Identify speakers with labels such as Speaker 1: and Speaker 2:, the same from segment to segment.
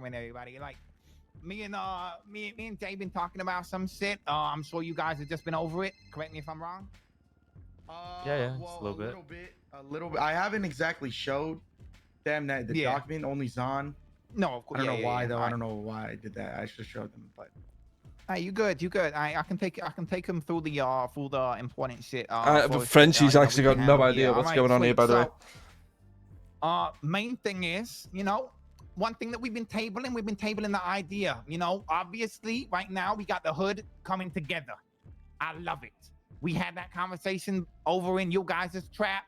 Speaker 1: welcoming everybody. Like me and Jay been talking about some shit. I'm sure you guys have just been over it. Correct me if I'm wrong.
Speaker 2: Yeah,
Speaker 3: Well,
Speaker 2: a little bit.
Speaker 3: A little bit. I haven't exactly showed them that the document, only Zahn.
Speaker 1: No, of course.
Speaker 3: I don't know why though.
Speaker 1: All
Speaker 3: I
Speaker 1: right.
Speaker 3: don't know why I did that. I should show them, but.
Speaker 1: Hey, you good? You good? I can take him through the important shit.
Speaker 2: Frenchie's actually got no
Speaker 1: here.
Speaker 2: idea what's going on here, by the way.
Speaker 1: Main thing is, one thing that we've been tabling the idea. Obviously, right now we got the hood coming together. I love it. We had that conversation over in you guys' trap.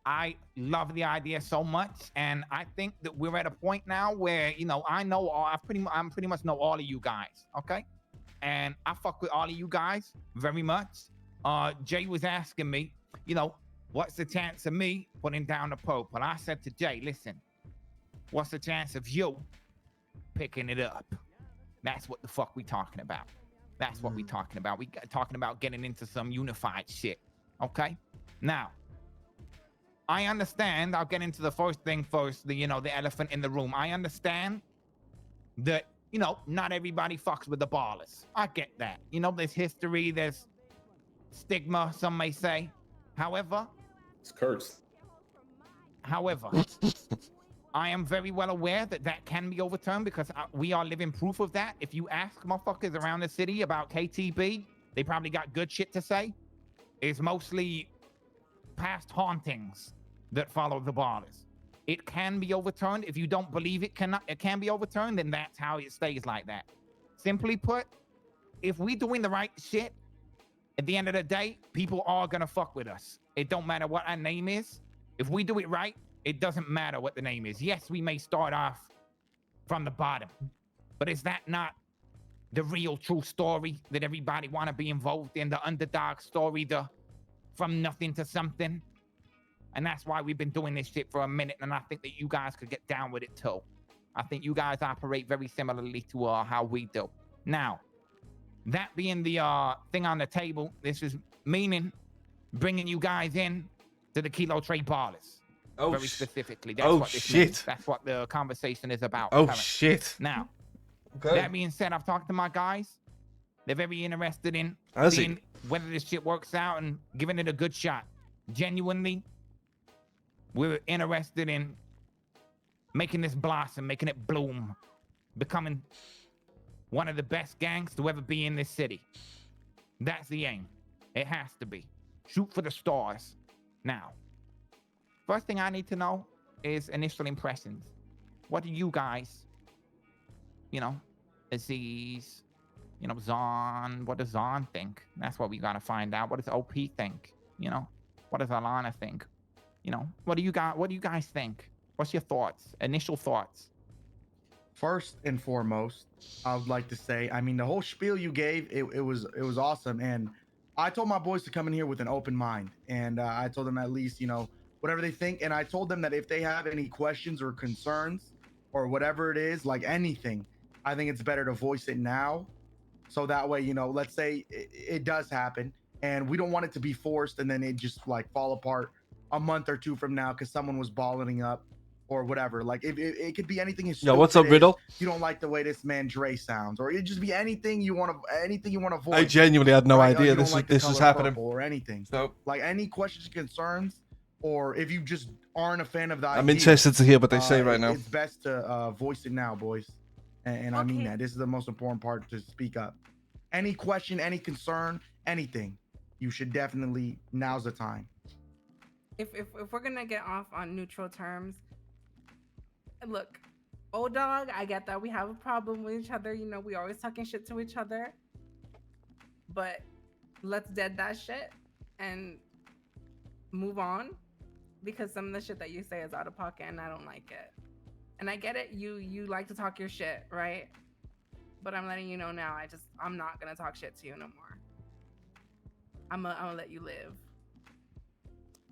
Speaker 1: I love the idea so much, and I think that we're at a point now where I pretty much know all of you guys. Okay. And I fuck with all of you guys very much. Jay was asking me, what's the chance of me putting down the Pope? Well, I said to Jay, listen, what's the chance of you picking it up? That's what the fuck we talking about. That's what we talking about. We talking about getting into some unified shit. Okay? Now, I understand. I'll get into the first thing first, the elephant in the room. I understand that not everybody fucks with the ballers. I get that. There's history, there's stigma, some may say. However,
Speaker 4: it's cursed.
Speaker 1: However, I am very well aware that can be overturned because we are living proof of that. If you ask motherfuckers around the city about KTB, they probably got good shit to say. It's mostly past hauntings that follow the ballers. It can be overturned. If you don't believe it can be overturned, then that's how it stays like that. Simply put, if we doing the right shit, at the end of the day, people are gonna fuck with us. It don't matter what our name is. If we do it right, it doesn't matter what the name is. Yes, we may start off from the bottom, but is that not the real true story that everybody want to be involved in? The underdog story, the from nothing to something. And that's why we've been doing this shit for a minute, and I think that you guys could get down with it too. I think you guys operate very similarly to how we do. Now, that being the thing on the table, this is meaning bringing you guys in to the Kilo Trade Ballers. Very specifically. That's what this means. That's what the conversation is about.
Speaker 2: Shit.
Speaker 1: Now, that being said, I've talked to my guys. They're very interested in seeing whether this shit works out and giving it a good shot. Genuinely, we're interested in making this blossom, making it bloom, becoming one of the best gangs to ever be in this city. That's the aim. It has to be. Shoot for the stars. Now, first thing I need to know is initial impressions. What do you guys, Aziz, Zahn, what does Zahn think? That's what we gotta find out. What does OP think? What does Alana think? What do you guys think? What's your thoughts? Initial thoughts?
Speaker 3: First and foremost, I would like to say, the whole spiel you gave, it was awesome. And I told my boys to come in here with an open mind. And I told them at least, whatever they think. And I told them that if they have any questions or concerns or whatever it is, like anything, I think it's better to voice it now. So that way, let's say it does happen and we don't want it to be forced and then it just like fall apart a month or two from now because someone was balling up or whatever. Like it could be anything as
Speaker 2: Yo, what's up, Riddle?
Speaker 3: You don't like the way this man Dre sounds, or it just be anything you want to voice.
Speaker 2: I genuinely had no idea
Speaker 3: this
Speaker 2: is happening
Speaker 3: or anything.
Speaker 2: So
Speaker 3: like any questions, concerns, or if you just aren't a fan of the
Speaker 2: I'm
Speaker 3: idea,
Speaker 2: interested to hear what they say right now.
Speaker 3: It's best to voice it now, boys. And I mean that. This is the most important part, to speak up. Any question, any concern, anything, you should definitely, now's the time.
Speaker 5: If we're gonna get off on neutral terms, look, old dog, I get that we have a problem with each other. We always talking shit to each other. But let's dead that shit and move on, because some of the shit that you say is out of pocket and I don't like it. And I get it, you like to talk your shit, right? But I'm letting you know now, I'm not gonna talk shit to you no more. I'm gonna let you live.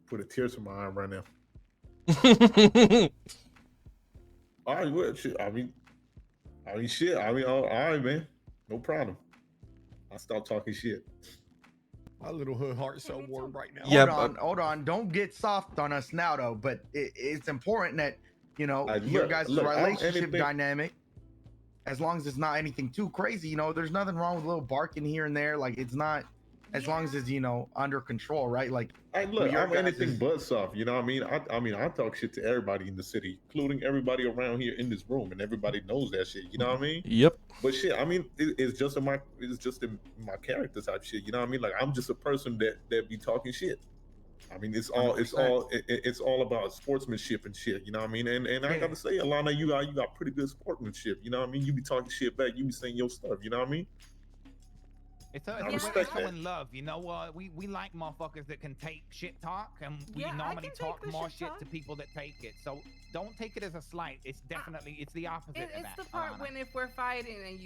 Speaker 4: Put a tear to my eye right now. All right, well, shit. All right, man. No problem. I stop talking shit.
Speaker 6: My little hood heart's so warm right now.
Speaker 2: Yeah,
Speaker 3: hold on. Don't get soft on us now, though. But it's important that your guys' relationship dynamic as long as it's not anything too crazy, you know, there's nothing wrong with a little barking here and there. Like it's not, as long as it's, you know, under control, right? Like,
Speaker 4: Hey,
Speaker 3: with
Speaker 4: look,
Speaker 3: your
Speaker 4: I'm anything
Speaker 3: guys'-
Speaker 4: but soft. You know what I mean? I mean, I talk shit to everybody in the city, including everybody around here in this room, and everybody knows that shit. You know what I mean?
Speaker 2: Yep.
Speaker 4: But shit, I mean, it's just in my character type shit. You know what I mean? Like I'm just a person that be talking shit. I mean, it's all
Speaker 3: 100%.
Speaker 4: it's all about sportsmanship and shit. You know what I mean? And I
Speaker 3: Yeah.
Speaker 4: gotta say, Alana, you got pretty good sportsmanship. You know what I mean? You be talking shit back. You be saying your stuff. You know what I mean?
Speaker 1: It's
Speaker 4: I
Speaker 1: a way
Speaker 4: respect
Speaker 1: to
Speaker 4: that.
Speaker 1: in love, you know. We like motherfuckers that can take shit talk, and we
Speaker 5: Yeah, I
Speaker 1: normally
Speaker 5: can take
Speaker 1: talk
Speaker 5: the
Speaker 1: more
Speaker 5: shit
Speaker 1: shit
Speaker 5: talk.
Speaker 1: to people that take it. So don't take it as a slight. It's definitely it's the opposite of
Speaker 5: It's
Speaker 1: that.
Speaker 5: the part
Speaker 1: Alana.
Speaker 5: when if we're fighting and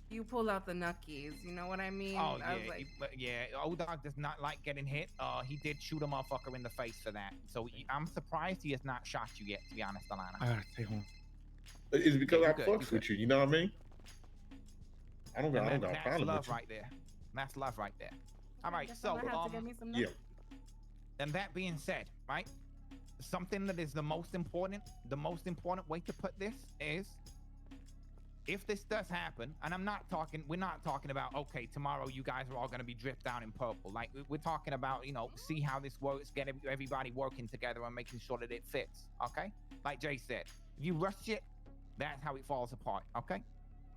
Speaker 5: you pull out the knuckies, you know what I mean?
Speaker 1: Oh
Speaker 5: I was
Speaker 1: yeah,
Speaker 5: like,
Speaker 1: but yeah, old dog does not like getting hit. He did shoot a motherfucker in the face for that. So I'm surprised he has not shot you yet, to be honest, Alana.
Speaker 3: I gotta stay home.
Speaker 4: It's because
Speaker 1: you
Speaker 4: I
Speaker 1: good, you
Speaker 4: fucks
Speaker 1: good.
Speaker 4: with you. You know what I mean? I don't got a
Speaker 1: That's
Speaker 4: problem
Speaker 1: love
Speaker 4: with you.
Speaker 1: right there. That's love right there. All right,
Speaker 5: guess
Speaker 1: so
Speaker 5: I'm gonna have to get me some
Speaker 4: Yeah.
Speaker 1: and that being said, right? Something that is the most important way to put this is if this does happen, and we're not talking about, okay, tomorrow you guys are all going to be dripped down in purple. Like we're talking about, you know, see how this works, get everybody working together and making sure that it fits. Okay. Like Jay said, if you rush it, that's how it falls apart. Okay.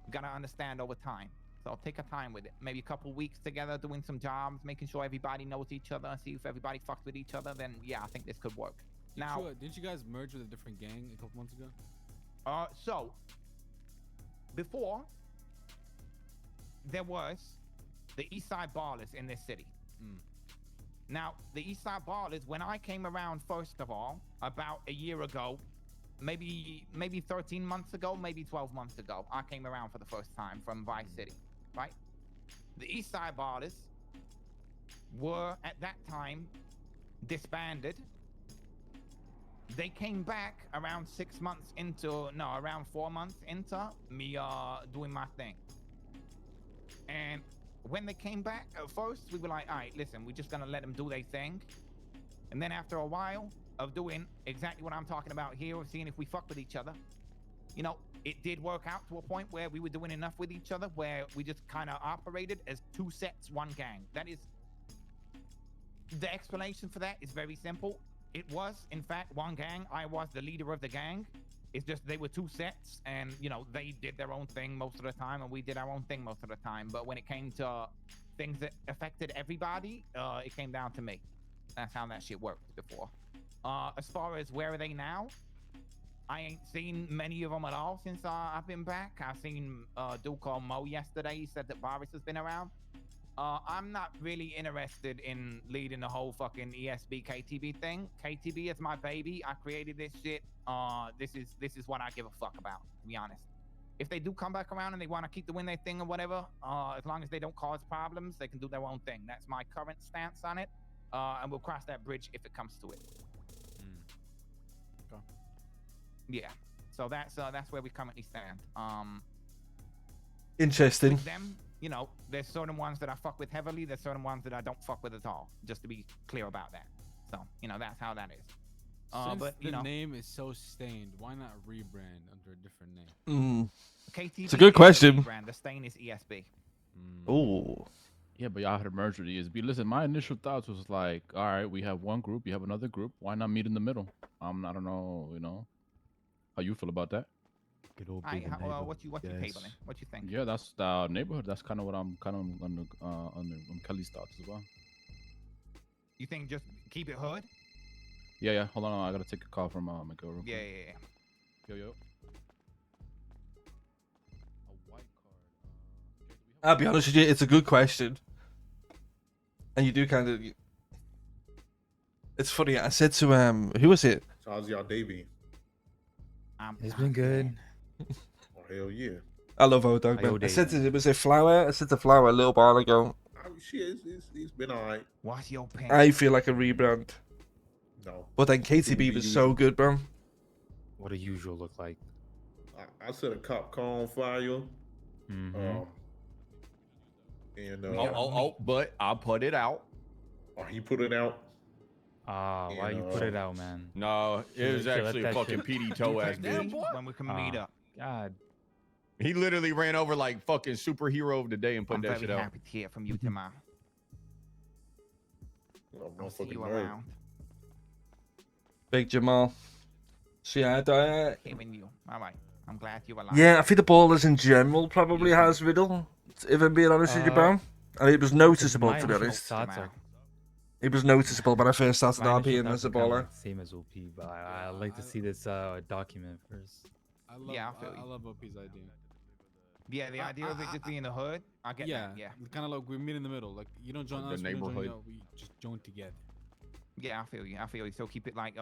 Speaker 1: You got to understand over time. So take a time with it. Maybe a couple weeks together doing some jobs, making sure everybody knows each other and see if everybody fucks with each other. Then yeah, I think this could work. Now,
Speaker 7: didn't you guys merge with a different gang a couple months ago?
Speaker 1: so before there was the Eastside Ballers in this city. Now, the Eastside Ballers, when I came around, first of all, about a year ago, maybe 13 months ago, maybe 12 months ago, I came around for the first time from Vice City, right? The Eastside Ballers were at that time disbanded. They came back around 4 months into me doing my thing. And when they came back, at first we were like, all right, listen, we're just gonna let them do their thing. And then after a while of doing exactly what I'm talking about here, of seeing if we fuck with each other, you know, it did work out to a point where we were doing enough with each other where we just kind of operated as 2 sets, 1 gang. That is, the explanation for that is very simple. It was, in fact, 1 gang. I was the leader of the gang. It's just they were 2 sets, and you know they did their own thing most of the time, and we did our own thing most of the time. But when it came to things that affected everybody, it came down to me. That's how that shit worked before. As far as where are they now, I ain't seen many of them at all since I've been back. I seen a dude called Mo yesterday. He said that Boris has been around. I'm not really interested in leading the whole fucking ESB KTB thing. KTB is my baby. I created this shit. This is what I give a fuck about, to be honest. If they do come back around and they want to keep doing their thing or whatever, as long as they don't cause problems, they can do their own thing. That's my current stance on it. And we'll cross that bridge if it comes to it.
Speaker 7: Okay.
Speaker 1: Yeah. So that's where we currently stand.
Speaker 2: Interesting.
Speaker 1: With them, you know, there's certain ones that I fuck with heavily. There's certain ones that I don't fuck with at all. Just to be clear about that. So, you know, that's how that is.
Speaker 7: Since
Speaker 1: But you
Speaker 7: the
Speaker 1: know,
Speaker 7: name is so stained, why not rebrand under a different name?
Speaker 1: KTB
Speaker 2: It's a good
Speaker 1: is the
Speaker 2: question.
Speaker 1: brand. The stain is ESB.
Speaker 2: Oh.
Speaker 8: Yeah, but y'all had to merge with ESB. Listen, my initial thoughts was like, all right, we have one group, you have another group. Why not meet in the middle? I don't know, you know, how you feel about that?
Speaker 6: Good old
Speaker 1: What you
Speaker 6: yes.
Speaker 1: tabling? What you think?
Speaker 8: Yeah, that's the neighborhood. That's kind of what I'm kind of on Kelly's thoughts as well.
Speaker 1: You think just keep it hood?
Speaker 8: Yeah. Hold on, I gotta take a call from my girl. real
Speaker 1: Yeah.
Speaker 8: quick. Yo. A white card.
Speaker 2: I'll be honest with you, it's a good question. And you do kind of... It's funny, I said to, who was it?
Speaker 4: So how's y'all day been?
Speaker 6: It's been good.
Speaker 4: Oh hell yeah.
Speaker 2: I love old dog, man.
Speaker 6: Yo,
Speaker 2: I said
Speaker 6: Dave.
Speaker 2: to, was it Flower? I said to Flower a little while ago,
Speaker 4: I mean, shit, it's been alright.
Speaker 1: Wash your pants.
Speaker 2: I feel like a rebrand.
Speaker 4: No,
Speaker 2: But then KTB was so good, bro.
Speaker 6: What a usual look like.
Speaker 4: I set a cop car on fire.
Speaker 6: Mm-hmm.
Speaker 4: And
Speaker 6: But I put it out.
Speaker 4: he put it out.
Speaker 6: Why you put it out, man?
Speaker 9: No, it was
Speaker 6: Let
Speaker 9: actually a
Speaker 6: that
Speaker 9: fucking
Speaker 6: shit-
Speaker 9: PD toe ass bitch.
Speaker 1: When we can meet up.
Speaker 6: God.
Speaker 9: He literally ran over like fucking superhero of the day and put
Speaker 1: I'm
Speaker 9: that
Speaker 1: very
Speaker 9: shit out.
Speaker 1: happy to hear from you, Jamal.
Speaker 4: Oh,
Speaker 1: I'll see you
Speaker 4: motherfucking nerd.
Speaker 1: around.
Speaker 2: Big Jamal. So yeah,
Speaker 1: Hearing you. All right. I'm glad you're alive.
Speaker 2: yeah, I think the ballers in general probably has Riddle. If I'm being honest with you, bro. And it was noticeable, to be honest. It was noticeable when I first started RPing as a baller.
Speaker 6: Same as OP, but I like to see this document first.
Speaker 7: I love,
Speaker 1: Yeah, I feel you.
Speaker 7: I love OP's idea.
Speaker 1: Yeah, the idea of it just being the hood. I get that. Yeah.
Speaker 7: Kind of like we meet in the middle. Like you don't join
Speaker 9: Like the
Speaker 7: us, we don't join
Speaker 9: neighborhood.
Speaker 7: you. We just join together.
Speaker 1: Yeah, I feel you. I feel you. So keep it like,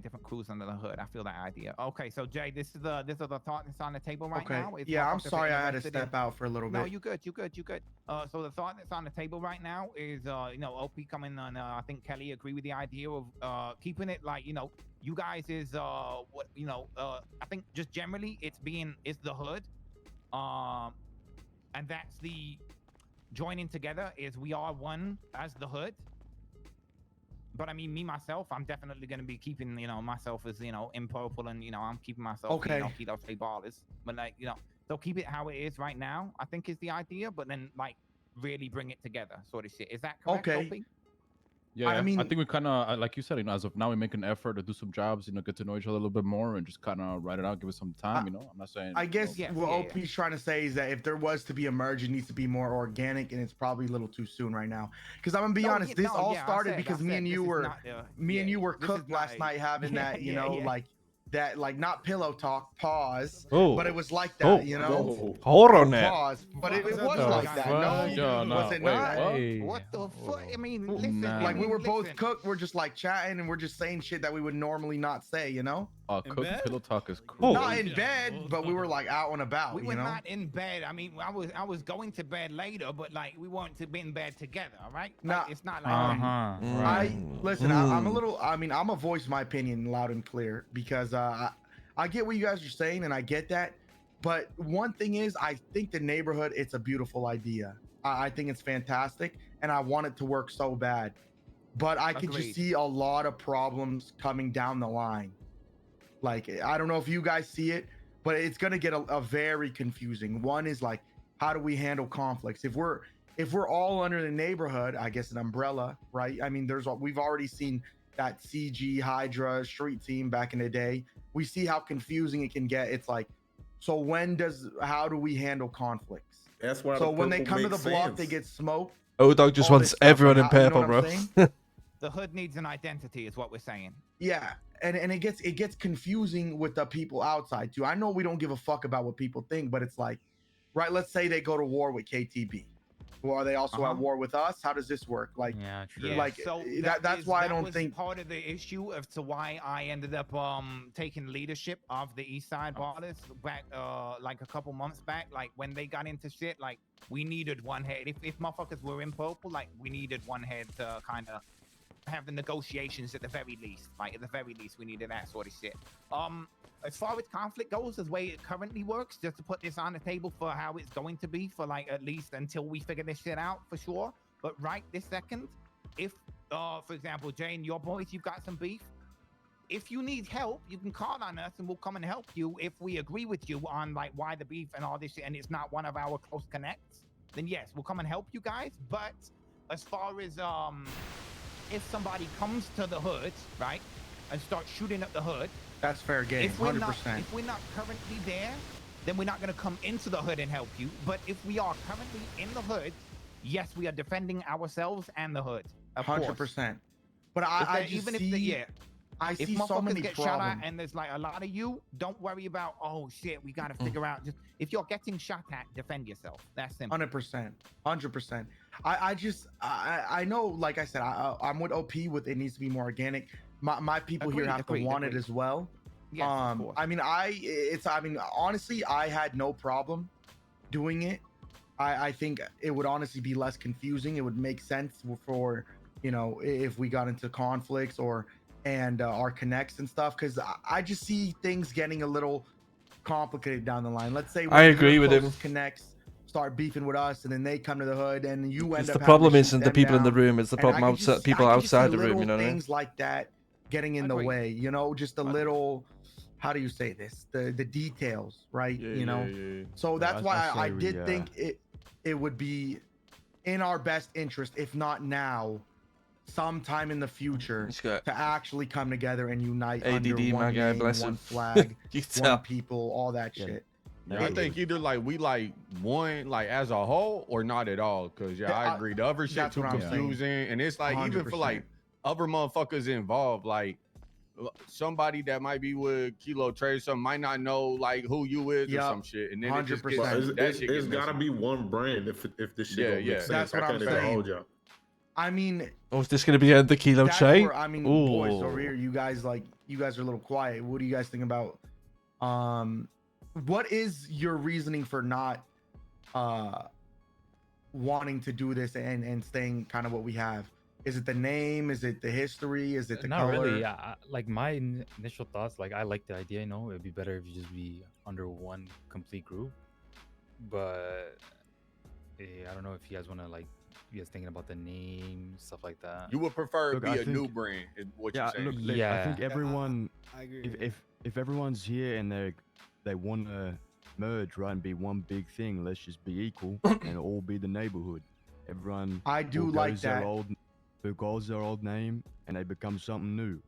Speaker 1: different crews under the hood. I feel that idea. Okay, so Jay, this is the thought that's on the table right
Speaker 3: Okay.
Speaker 1: now. Is
Speaker 3: Yeah, I'm
Speaker 1: motherfuckers
Speaker 3: sorry I had to
Speaker 1: interested in-
Speaker 3: step out for a little
Speaker 1: No,
Speaker 3: bit.
Speaker 1: you good. So the thought that's on the table right now is, OP coming on. I think Kelly agree with the idea of keeping it like, you guys is I think just generally it's the hood, and that's the joining together is we are one as the hood. But I mean, me myself, I'm definitely gonna be keeping, myself as, in purple, and I'm keeping myself,
Speaker 3: Okay.
Speaker 1: Keto say ballers. But like, so keep it how it is right now, I think is the idea. But then like really bring it together, sort of shit. Is that correct?
Speaker 3: Okay.
Speaker 1: OP?
Speaker 8: Yeah,
Speaker 3: I mean-
Speaker 8: I think we kind of, like you said, as of now, we make an effort to do some jobs, get to know each other a little bit more, and just kind of write it out, give it some time. I'm not saying.
Speaker 3: I guess
Speaker 1: Yeah,
Speaker 3: what
Speaker 1: yeah,
Speaker 3: OP's trying to say is that if there was to be a merge, it needs to be more organic, and it's probably a little too soon right now. Because I'm gonna be honest, this all started because me and you were cooked last night having that, like not pillow talk, pause,
Speaker 2: Oh.
Speaker 3: but it was like that,
Speaker 2: Hold on there.
Speaker 3: pause, but it was
Speaker 1: What the
Speaker 3: like that.
Speaker 8: fuck?
Speaker 3: No,
Speaker 8: No,
Speaker 3: was it
Speaker 8: wait,
Speaker 3: not?
Speaker 8: what?
Speaker 1: What the fuck? I mean,
Speaker 8: Oh,
Speaker 1: listen.
Speaker 8: nah.
Speaker 3: Like we were both
Speaker 1: listen.
Speaker 3: cooked, we're just like chatting and we're just saying shit that we would normally not say,
Speaker 7: In
Speaker 8: Cook
Speaker 7: bed?
Speaker 8: pillow talk is cool.
Speaker 3: Not in bed, but we were like out and about,
Speaker 1: We were not in bed. I mean, I was going to bed later, but like we weren't to be in bed together. All right?
Speaker 3: Nah.
Speaker 1: Like, it's not like that.
Speaker 3: I listen. I'm a little. I mean, I'm gonna voice my opinion loud and clear because I get what you guys are saying and I get that. But one thing is, I think the neighborhood. It's a beautiful idea. I think it's fantastic, and I want it to work so bad. But I could just
Speaker 1: Agreed.
Speaker 3: see a lot of problems coming down the line. Like I don't know if you guys see it, but it's gonna get a very confusing. One is like, how do we handle conflicts? If we're all under the neighborhood, I guess an umbrella, right? I mean, we've already seen that CG Hydra street team back in the day. We see how confusing it can get. It's like, so how do we handle conflicts?
Speaker 4: That's why.
Speaker 3: So
Speaker 4: the
Speaker 3: when they
Speaker 4: purple
Speaker 3: come to the
Speaker 4: makes
Speaker 3: block,
Speaker 4: sense.
Speaker 3: they get smoked.
Speaker 2: O-Dog just
Speaker 3: all
Speaker 2: wants
Speaker 3: this stuff,
Speaker 2: everyone in
Speaker 3: like, you know
Speaker 2: purple,
Speaker 3: what
Speaker 2: bro.
Speaker 3: I'm saying?
Speaker 1: The hood needs an identity, is what we're saying.
Speaker 3: Yeah, and it gets confusing with the people outside too. I know we don't give a fuck about what people think, but it's like, right? Let's say they go to war with KTB. Well, are they also at war with us? How does this work? Like,
Speaker 6: Yeah, true.
Speaker 1: Yeah,
Speaker 3: like
Speaker 1: so
Speaker 3: that's why I
Speaker 1: that
Speaker 3: don't
Speaker 1: was
Speaker 3: think.
Speaker 1: part of the issue as to why I ended up taking leadership of the East Side Ballers back like a couple months back. Like when they got into shit, like we needed one head. If motherfuckers were in purple, like we needed one head to kind of have the negotiations at the very least. Like at the very least, we needed that sort of shit. As far as conflict goes, the way it currently works, just to put this on the table for how it's going to be for like at least until we figure this shit out for sure. But right this second, if for example, Jane, your boys, you've got some beef. If you need help, you can call on us and we'll come and help you. If we agree with you on like why the beef and all this shit, and it's not one of our close connects, then yes, we'll come and help you guys. But as far as if somebody comes to the hood, right, and starts shooting up the hood,
Speaker 3: That's fair game,
Speaker 1: if we're
Speaker 3: 100%.
Speaker 1: if we're not currently there, then we're not going to come into the hood and help you. But if we are currently in the hood, yes, we are defending ourselves and the hood. Of course.
Speaker 3: 100%. But I just
Speaker 1: even
Speaker 3: see,
Speaker 1: if
Speaker 3: I
Speaker 1: if
Speaker 3: see so
Speaker 1: motherfuckers
Speaker 3: many
Speaker 1: get shot at
Speaker 3: problems.
Speaker 1: and there's like a lot of you, don't worry about, oh shit, we got to figure out. Just if you're getting shot at, defend yourself. That's simple.
Speaker 3: 100%, 100%. I know, like I said, I'm with OP with it needs to be more organic. My people here have to want it as well.
Speaker 1: Yes, of course.
Speaker 3: I mean, honestly, I had no problem doing it. I think it would honestly be less confusing. It would make sense for, if we got into conflicts and our connects and stuff, because I just see things getting a little complicated down the line. Let's say
Speaker 2: I agree
Speaker 3: your
Speaker 2: with him.
Speaker 3: closest connects start beefing with us, and then they come to the hood, and you end
Speaker 2: It's
Speaker 3: up.
Speaker 2: the
Speaker 3: having
Speaker 2: problem
Speaker 3: to shoot
Speaker 2: isn't the
Speaker 3: them
Speaker 2: people in the
Speaker 3: down.
Speaker 2: room, it's the
Speaker 3: And
Speaker 2: problem
Speaker 3: I could
Speaker 2: people
Speaker 3: I could just
Speaker 2: outside
Speaker 3: see
Speaker 2: the room, you
Speaker 3: little
Speaker 2: know what I mean?
Speaker 3: things like that getting in the way, just a little how do you say this? The details, right?
Speaker 9: Yeah,
Speaker 3: you know.
Speaker 9: yeah.
Speaker 3: So
Speaker 10: Yeah,
Speaker 3: that's why I
Speaker 10: say we,
Speaker 3: did think it would be in our best interest, if not now, sometime in the future,
Speaker 2: He's got
Speaker 3: to actually come together and unite
Speaker 2: ADD,
Speaker 3: under
Speaker 2: my
Speaker 3: one
Speaker 2: guy,
Speaker 3: name,
Speaker 2: bless
Speaker 3: one
Speaker 2: him.
Speaker 3: flag,
Speaker 2: You can
Speaker 3: one
Speaker 2: tell.
Speaker 3: people, all that
Speaker 10: Yeah.
Speaker 3: shit.
Speaker 10: Yeah,
Speaker 9: I think either like we like one like as a whole or not at all. Cause yeah, I agree. The other shit
Speaker 3: that's
Speaker 9: too
Speaker 3: what I'm saying.
Speaker 9: confusing, and it's like even for
Speaker 3: 100%.
Speaker 9: like other motherfuckers involved, like somebody that might be with Kilo Trade, some might not know like who you is or some shit, and then it just
Speaker 3: 100%.
Speaker 9: gets
Speaker 4: Well,
Speaker 9: that shit
Speaker 4: it's
Speaker 9: gets
Speaker 4: gotta
Speaker 9: messy.
Speaker 4: be one brand if this shit
Speaker 9: Yeah,
Speaker 4: gonna
Speaker 9: yeah.
Speaker 4: make sense.
Speaker 3: That's what
Speaker 4: I
Speaker 3: I'm
Speaker 4: can't even
Speaker 3: saying.
Speaker 4: hold y'all.
Speaker 3: I mean,
Speaker 2: Oh, is this going to be the Kilo
Speaker 3: that's
Speaker 2: Che?
Speaker 3: where, I mean, boys over here, you guys are a little quiet. What do you guys think about what is your reasoning for not wanting to do this and staying kind of what we have? Is it the name? Is it the history? Is it the
Speaker 6: Not
Speaker 3: color?
Speaker 6: really. Like my initial thoughts, like I like the idea. You know, it'd be better if you just be under one complete group. But I don't know if you guys want to like. You guys thinking about the name, stuff like that.
Speaker 9: You would prefer
Speaker 10: Look,
Speaker 9: it
Speaker 10: I
Speaker 9: be a
Speaker 10: think-
Speaker 9: new brand, is what
Speaker 10: Yeah,
Speaker 9: you're saying.
Speaker 10: look,
Speaker 6: Yeah.
Speaker 10: I think everyone,
Speaker 7: I agree.
Speaker 10: if everyone's here and they want to merge, right, and be one big thing, let's just be equal and all be the neighborhood. Everyone
Speaker 3: I do
Speaker 10: who
Speaker 3: like
Speaker 10: goes their
Speaker 3: that.
Speaker 10: who goes their old name and they become something new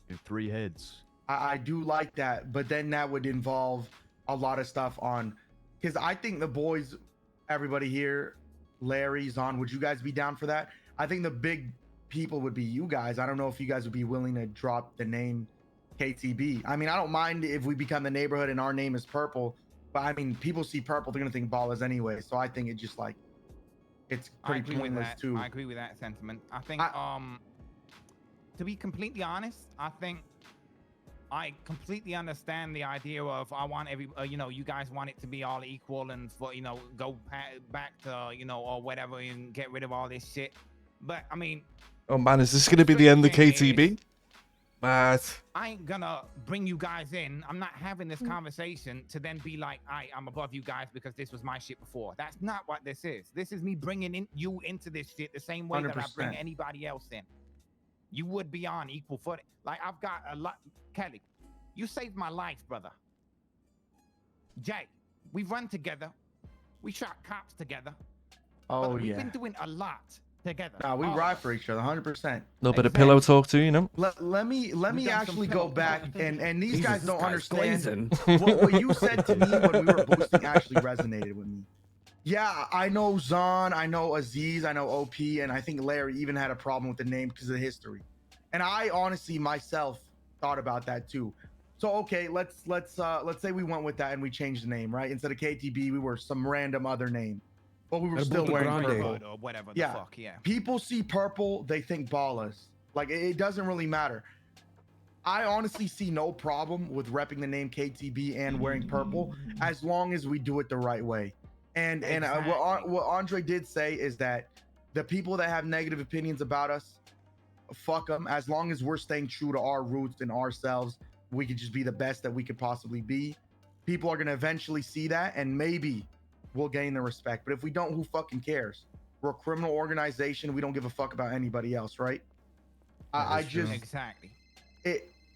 Speaker 10: in 3 heads.
Speaker 3: I do like that, but then that would involve a lot of stuff on, because I think the boys, everybody here, Larry's on. Would you guys be down for that? I think the big people would be you guys. I don't know if you guys would be willing to drop the name KTB. I mean, I don't mind if we become the neighborhood and our name is purple, but I mean, people see purple, they're gonna think ballers anyway. So I think it just like it's
Speaker 1: I
Speaker 3: pretty
Speaker 1: agree with
Speaker 3: pointless
Speaker 1: that.
Speaker 3: too.
Speaker 1: I agree with that sentiment. I think, to be completely honest, I think I completely understand the idea of I want you guys want it to be all equal and for, go back to, or whatever and get rid of all this shit. But I mean,
Speaker 2: Oh man, is this going to be the end of KTB? But
Speaker 1: I ain't gonna bring you guys in. I'm not having this conversation to then be like, I'm above you guys because this was my shit before. That's not what this is. This is me bringing you into this shit the same way that I bring
Speaker 3: 100%.
Speaker 1: anybody else in. You would be on equal footing. Like I've got a lot. Kelly, you saved my life, brother. Jay, we run together. We shot cops together.
Speaker 3: Oh
Speaker 1: Brother, we've
Speaker 3: yeah.
Speaker 1: been doing a lot together.
Speaker 3: Nah, we
Speaker 1: All
Speaker 3: ride
Speaker 1: of
Speaker 3: for
Speaker 1: us.
Speaker 3: each other, 100%.
Speaker 2: a little bit of pillow talk too, you know?
Speaker 3: Let me
Speaker 1: We've done
Speaker 3: actually
Speaker 1: some
Speaker 3: go
Speaker 1: pillow
Speaker 3: back
Speaker 1: talk.
Speaker 3: and these guys don't understand
Speaker 10: glazing.
Speaker 3: what you said to me when we were boosting actually resonated with me. Yeah, I know Zahn, I know Aziz, I know OP, and I think Larry even had a problem with the name because of the history. And I honestly myself thought about that too. So okay, let's say we went with that and we changed the name, right? Instead of KTB, we were some random other name, but we were still wearing purple.
Speaker 1: Or whatever the
Speaker 3: Yeah.
Speaker 1: fuck, yeah.
Speaker 3: People see purple, they think ballas. Like it doesn't really matter. I honestly see no problem with repping the name KTB and wearing purple as long as we do it the right way. And
Speaker 1: Exactly.
Speaker 3: what Andre did say is that the people that have negative opinions about us, fuck them. As long as we're staying true to our roots and ourselves, we could just be the best that we could possibly be. People are gonna eventually see that, and maybe we'll gain the respect. But if we don't, who fucking cares? We're a criminal organization. We don't give a fuck about anybody else, right? I just
Speaker 1: Exactly.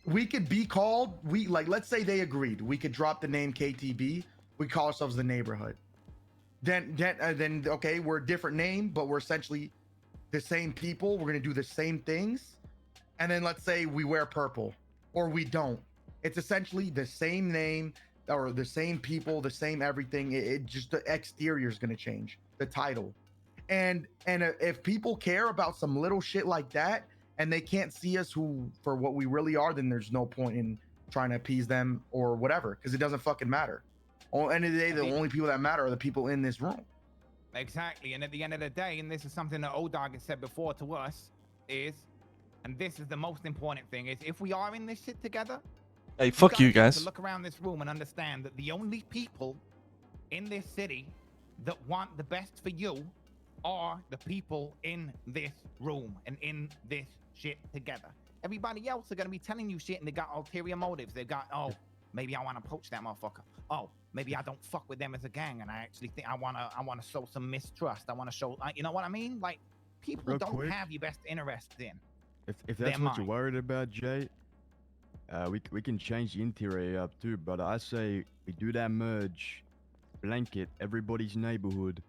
Speaker 3: we could be called, let's say they agreed, we could drop the name KTB, we call ourselves the neighborhood. Then okay, we're a different name, but we're essentially the same people. We're gonna do the same things. And then let's say we wear purple or we don't. It's essentially the same name or the same people, the same everything. It just, the exterior is gonna change, the title. And if people care about some little shit like that and they can't see us for what we really are, then there's no point in trying to appease them or whatever, because it doesn't fucking matter. At the end of the day, the only people that matter are the people in this room.
Speaker 1: Exactly. And at the end of the day, and this is something that O-Dog has said before to us, and this is the most important thing, is if we are in this shit together,
Speaker 2: Hey, fuck you
Speaker 1: have
Speaker 2: guys.
Speaker 1: to look around this room and understand that the only people in this city that want the best for you are the people in this room and in this shit together. Everybody else are gonna be telling you shit and they got ulterior motives. They got, oh, maybe I want to poach that motherfucker. Oh, maybe I don't fuck with them as a gang, and I actually think I wanna show some mistrust. I wanna show, you know what I mean? Like, people
Speaker 10: Real
Speaker 3: Oh,
Speaker 1: don't
Speaker 10: quick.
Speaker 1: have your best interests in.
Speaker 10: If that's
Speaker 1: They're
Speaker 10: what you're
Speaker 1: mine.
Speaker 10: worried about, Jay, we can change the interior up too, but I say we do that merge, blanket everybody's neighborhood.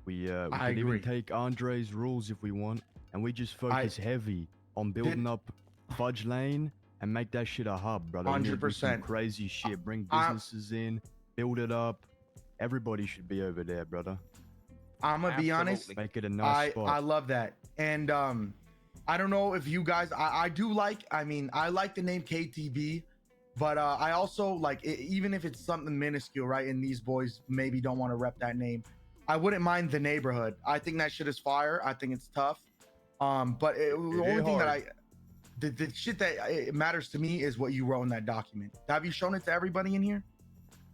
Speaker 10: We can
Speaker 3: agree.
Speaker 10: even take Andre's rules if we want, and we just focus heavy on building up Fudge Lane and make that shit a hub, brother.
Speaker 3: 100%.
Speaker 10: Crazy shit. Bring businesses in, build it up. Everybody should be over there, brother.
Speaker 3: I'm gonna be honest.
Speaker 10: Make it a nice spot.
Speaker 3: I love that, and I don't know if you guys. I do like. I mean, I like the name KTB, but I also like even if it's something minuscule, right? And these boys maybe don't want to rep that name. I wouldn't mind the neighborhood. I think that shit is fire. I think it's tough. But the only thing that the shit that it matters to me is what you wrote in that document. Have you shown it to everybody in here?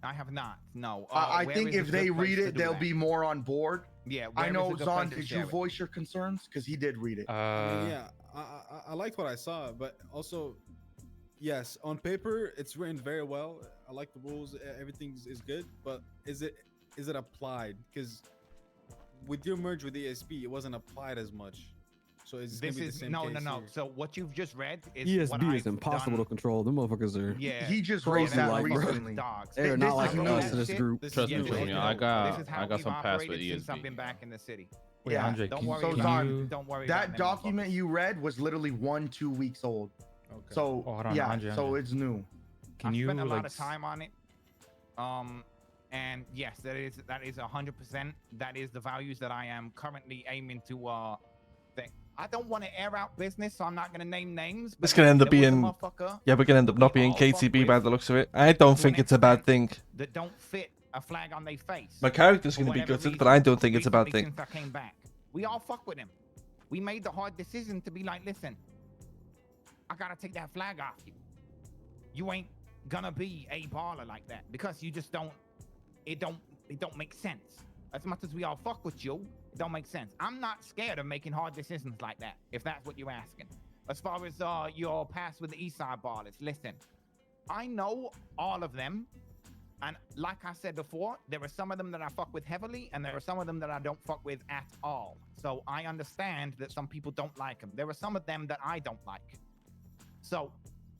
Speaker 1: I have not. No.
Speaker 3: I think if they read it, they'll be more on board.
Speaker 1: Yeah.
Speaker 3: I know, Zon, did you voice your concerns? Because he did read it.
Speaker 11: I mean, yeah, I liked what I saw, but also, yes, on paper it's written very well. I like the rules. Everything is good, but is it applied? Because with your merge with ESP, it wasn't applied as much. So it's
Speaker 1: this is no. So what you've just read is
Speaker 12: ESB is impossible to control. The motherfuckers are.
Speaker 1: Yeah,
Speaker 3: he just wrote that recently.
Speaker 12: They're not like us in this group.
Speaker 8: Trust me, I got some pass with ESB.
Speaker 1: Since I've been back in the city.
Speaker 3: Yeah,
Speaker 6: Andre,
Speaker 1: don't worry. Don't worry.
Speaker 3: That document you read was literally 1-2 weeks old. Okay. So yeah, Andre. So it's new.
Speaker 1: I spent a lot of time on it. And yes, that is 100%. That is the values that I am currently aiming to think. I don't want to air out business, so I'm not going to name names.
Speaker 2: It's going to end up being... Yeah, we're going to end up not being KTB by the looks of it. I don't think it's a bad thing.
Speaker 1: That don't fit a flag on their face.
Speaker 2: My character's going to be gutted, but I don't think it's a bad thing.
Speaker 1: Since I came back, we all fuck with him. We made the hard decision to be like, listen, I got to take that flag off you. You ain't going to be a baller like that because you just don't... It don't make sense. As much as we all fuck with you, it don't make sense. I'm not scared of making hard decisions like that, if that's what you're asking. As far as your past with the Eastside ballers, listen, I know all of them, and like I said before, there are some of them that I fuck with heavily, and there are some of them that I don't fuck with at all. So I understand that some people don't like them. There are some of them that I don't like. So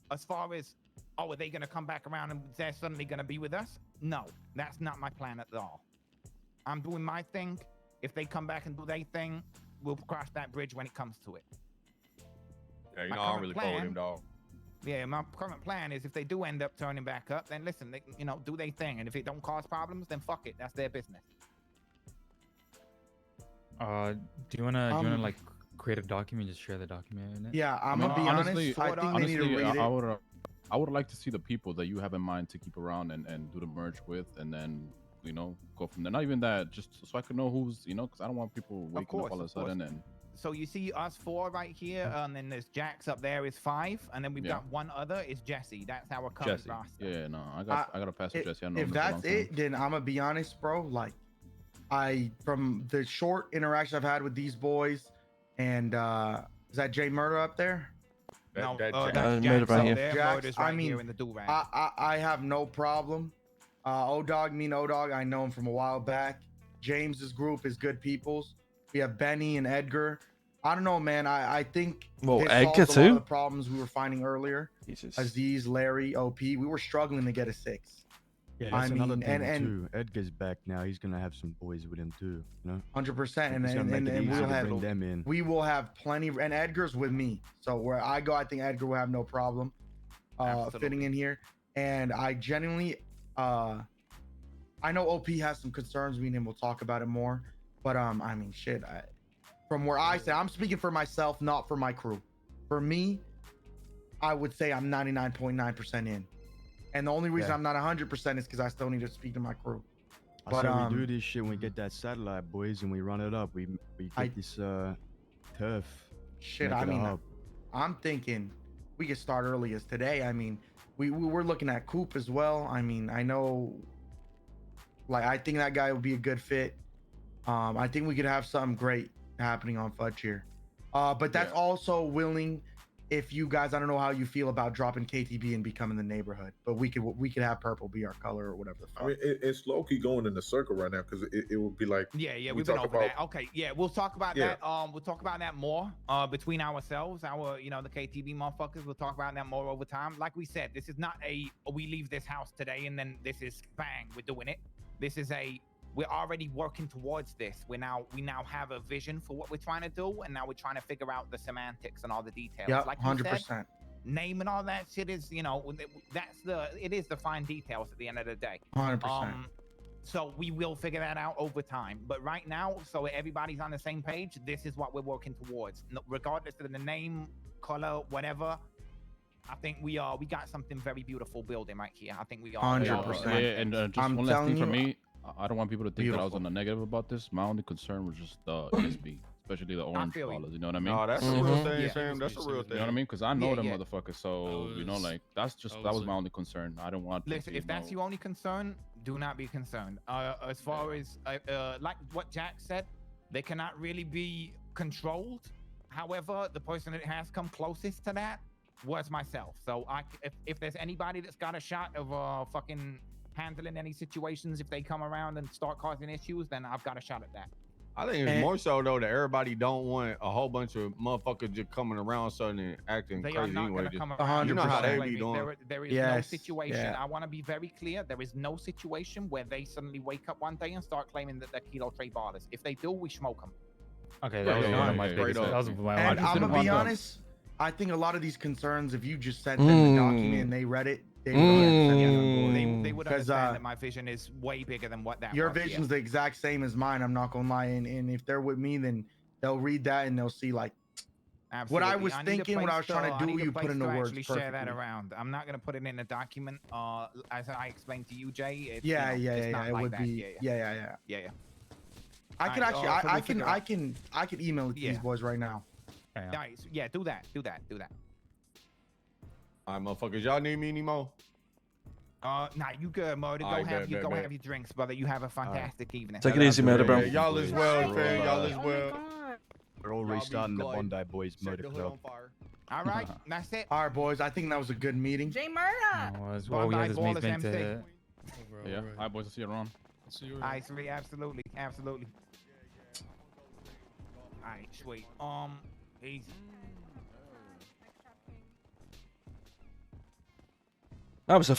Speaker 1: as far as, oh, are they going to come back around and they're suddenly going to be with us? No, that's not my plan at all. I'm doing my thing. If they come back and do their thing, we'll cross that bridge when it comes to it.
Speaker 9: Yeah, you know, I don't really follow him, dog.
Speaker 1: Yeah, my current plan is if they do end up turning back up, then listen, they, do their thing. And if it don't cause problems, then fuck it. That's their business.
Speaker 6: Do you wanna like create a document, just share the document in it?
Speaker 3: Yeah, I'm gonna be honest. I think they need to read it.
Speaker 8: I would like to see the people that you have in mind to keep around and do the merge with, and then go from there. Not even that, just so I can know who's, because I don't want people waking up all of a sudden. And
Speaker 1: so you see us 4 right here, and then there's Jax up there is 5, and then we've got one other is Jesse. That's our current roster.
Speaker 8: Yeah, no, I got to pass with Jesse. I know
Speaker 3: if that's it, then I'm gonna be honest, bro. Like, from the short interaction I've had with these boys, and is that Jay Murder up there?
Speaker 1: No,
Speaker 2: that's Jax right here.
Speaker 1: Jax, I mean, here in the do-rag.
Speaker 3: I have no problem. O-Dog, O-Dog, I know him from a while back. James's group is good peoples. We have Benny and Edgar. I don't know, man. I think
Speaker 2: Edgar
Speaker 3: solves a lot
Speaker 2: too.
Speaker 3: of the problems we were finding earlier.
Speaker 2: Jesus.
Speaker 3: Aziz, Larry, OP. We were struggling to get a 6.
Speaker 10: Yeah, that's another thing too. Edgar's back now. He's gonna have some boys with him too.
Speaker 3: 100%. And we'll have
Speaker 10: them in.
Speaker 3: We will have plenty. And Edgar's with me. So where I go, I think Edgar will have no problem fitting in here. And I genuinely, I know OP has some concerns. Me and him will talk about it more. But I mean, shit. From where I say, I'm speaking for myself, not for my crew. For me, I would say I'm 99.9% in. And the only reason I'm not 100% is because I still need to speak to my crew.
Speaker 10: But we do this shit when we get that satellite, boys, and we run it up. We get this turf.
Speaker 3: Shit, I mean, I'm thinking we could start early as today. I mean, we're looking at Coop as well. I mean, I know, like, I think that guy would be a good fit. I think we could have something great happening on Fudge here. But that's also willing if you guys, I don't know how you feel about dropping KTB and becoming the neighborhood, but we could have purple be our color or whatever the fuck.
Speaker 4: I mean, it's low key going in the circle right now because it would be like
Speaker 1: Yeah,
Speaker 4: we
Speaker 1: we've been
Speaker 4: talk
Speaker 1: over
Speaker 4: about-
Speaker 1: that. Okay, yeah, we'll talk about
Speaker 4: Yeah.
Speaker 1: that. We'll talk about that more between ourselves, the KTB motherfuckers. We'll talk about that more over time. Like we said, this is not we leave this house today and then this is bang, we're doing it. This is we're already working towards this. We now have a vision for what we're trying to do, and now we're trying to figure out the semantics and all the details.
Speaker 3: Yeah,
Speaker 1: like
Speaker 3: 100%.
Speaker 1: Name and all that shit is, it is the fine details at the end of the day.
Speaker 3: 100%.
Speaker 1: So we will figure that out over time. But right now, so everybody's on the same page, this is what we're working towards. Regardless of the name, color, whatever, I think we got something very beautiful building right here. I think we are.
Speaker 3: 100%.
Speaker 8: Yeah, and just
Speaker 3: I'm
Speaker 8: one last thing
Speaker 3: telling
Speaker 8: for
Speaker 3: you,
Speaker 8: me. I don't want people to think that I was
Speaker 3: beautiful.
Speaker 8: on the negative about this. My only concern was just the ESB, especially the orange
Speaker 1: feel you.
Speaker 8: colors. You know what I mean?
Speaker 9: No, that's a real thing, Sam. That's a real thing.
Speaker 8: You know what I mean? Because I know
Speaker 1: Yeah,
Speaker 8: them
Speaker 1: yeah.
Speaker 8: motherfuckers. So
Speaker 7: I
Speaker 8: you know,
Speaker 7: was-
Speaker 8: like that was my only concern. I don't want. to
Speaker 1: Listen,
Speaker 8: see
Speaker 1: if that's
Speaker 8: no-
Speaker 1: your only concern, do not be concerned. As far as like what Jack said, they cannot really be controlled. However, the person that has come closest to that was myself. So if there's anybody that's got a shot of fucking handling any situations, if they come around and start causing issues, then I've got a shot at that.
Speaker 9: I think it's more so though that everybody don't want a whole bunch of motherfuckers just coming around suddenly and acting
Speaker 1: They are
Speaker 9: crazy
Speaker 1: not
Speaker 9: anyway.
Speaker 1: going to
Speaker 9: Just-
Speaker 1: come around.
Speaker 9: You know how they
Speaker 1: Blaming.
Speaker 9: be doing.
Speaker 1: There is no
Speaker 3: Yes,
Speaker 1: situation.
Speaker 3: yeah.
Speaker 1: I want to be very clear. There is no situation where they suddenly wake up one day and start claiming that they're Kilo Trey ballers. If they do, we smoke them.
Speaker 6: Okay,
Speaker 8: Yeah,
Speaker 6: that was
Speaker 8: yeah,
Speaker 6: one of
Speaker 8: yeah,
Speaker 6: my
Speaker 8: yeah,
Speaker 6: biggest.
Speaker 8: straight
Speaker 6: That was
Speaker 8: up.
Speaker 6: my
Speaker 3: And
Speaker 8: just
Speaker 3: I'm
Speaker 8: didn't
Speaker 3: gonna be
Speaker 8: want them.
Speaker 3: honest, I think a lot of these concerns, if you just sent them the document and they read it, they would understand it on board.
Speaker 1: They would
Speaker 3: 'Cause,
Speaker 1: understand that my vision is way bigger than what that
Speaker 3: Your
Speaker 1: was.
Speaker 3: vision's the exact same as mine. I'm not gonna lie, and if they're with me, then they'll read that and they'll see like what I
Speaker 1: Absolutely.
Speaker 3: was
Speaker 1: need a
Speaker 3: thinking, what I was
Speaker 1: place
Speaker 3: trying to
Speaker 1: I
Speaker 3: do.
Speaker 1: need a
Speaker 3: You put
Speaker 1: place
Speaker 3: in the
Speaker 1: to
Speaker 3: words
Speaker 1: actually share that
Speaker 3: perfectly.
Speaker 1: around. I'm not gonna put it in a document. As I explained to you, Jay. It's,
Speaker 3: Yeah,
Speaker 1: you know, it's
Speaker 3: yeah.
Speaker 1: not
Speaker 3: It
Speaker 1: like
Speaker 3: would
Speaker 1: that.
Speaker 3: be. Yeah.
Speaker 1: Yeah.
Speaker 3: I could
Speaker 1: Alright,
Speaker 3: actually,
Speaker 1: so
Speaker 3: I
Speaker 1: we'll figure out-
Speaker 3: I can email it to these
Speaker 1: Yeah.
Speaker 3: boys right now.
Speaker 1: Nice. Yeah, do that.
Speaker 9: All right, motherfuckers, y'all need me anymore?
Speaker 1: Nah, you good, Murder. Go
Speaker 9: Alright,
Speaker 1: have
Speaker 9: bet.
Speaker 1: have your drinks, brother. You have a fantastic evening.
Speaker 2: Take it easy, Murder, bro.
Speaker 9: Yeah, y'all as well, fam. Y'all as
Speaker 5: Oh my
Speaker 9: well.
Speaker 5: God.
Speaker 10: We're all
Speaker 9: Y'all be
Speaker 10: restarting the
Speaker 9: glad-
Speaker 10: Bondi Boys
Speaker 9: Set
Speaker 10: Motor
Speaker 9: the hood
Speaker 10: Club.
Speaker 9: on fire.
Speaker 1: All right, that's it.
Speaker 3: All right, boys. I think that was a good meeting.
Speaker 5: J Murdoch.
Speaker 6: All we
Speaker 1: Bye-bye,
Speaker 6: have is
Speaker 1: Ballers
Speaker 6: main event.
Speaker 1: MC.
Speaker 7: Overall,
Speaker 8: Yeah.
Speaker 7: right.
Speaker 8: All right, boys. I'll see you around.
Speaker 7: See you
Speaker 1: I sweet, absolutely. All right, sweet. Easy.
Speaker 2: That was a